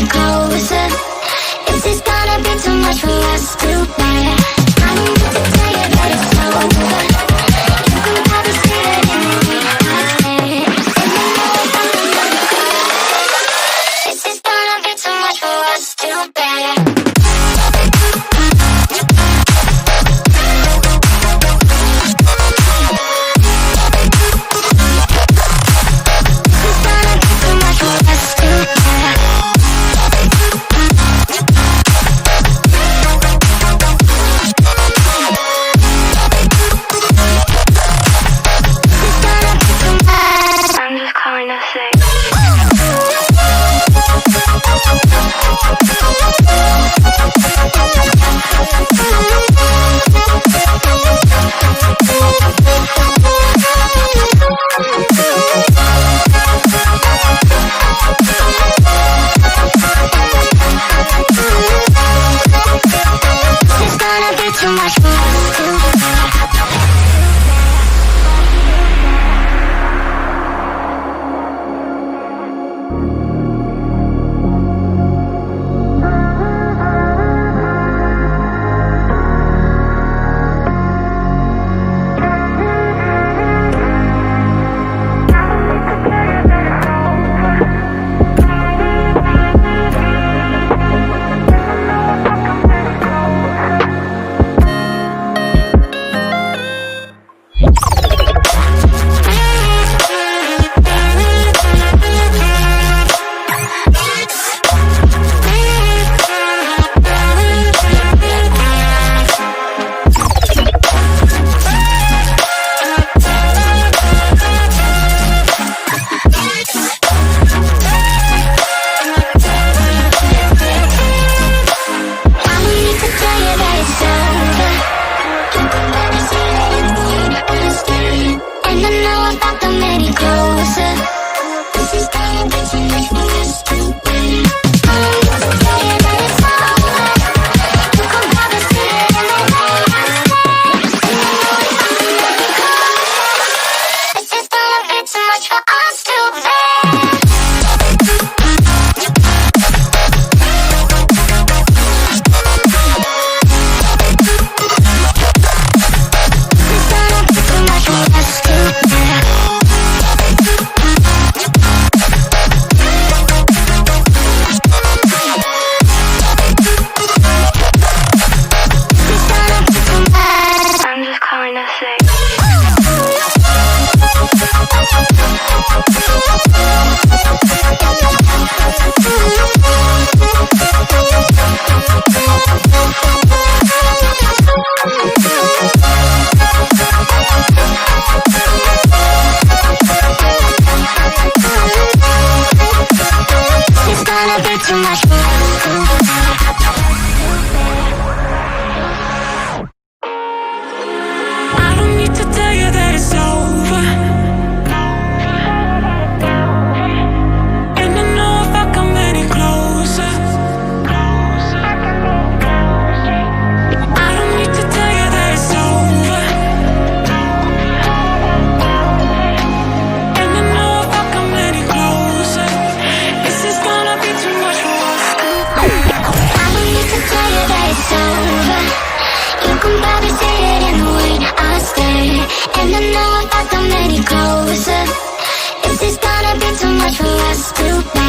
any closer? Is this gonna be too much for us to bear? I don't need to tell you that it's over. You can probably see it in the way I stare. And you know if I'm gonna cry, is this gonna be too much for us to bear? Is this gonna be too much for us to bear?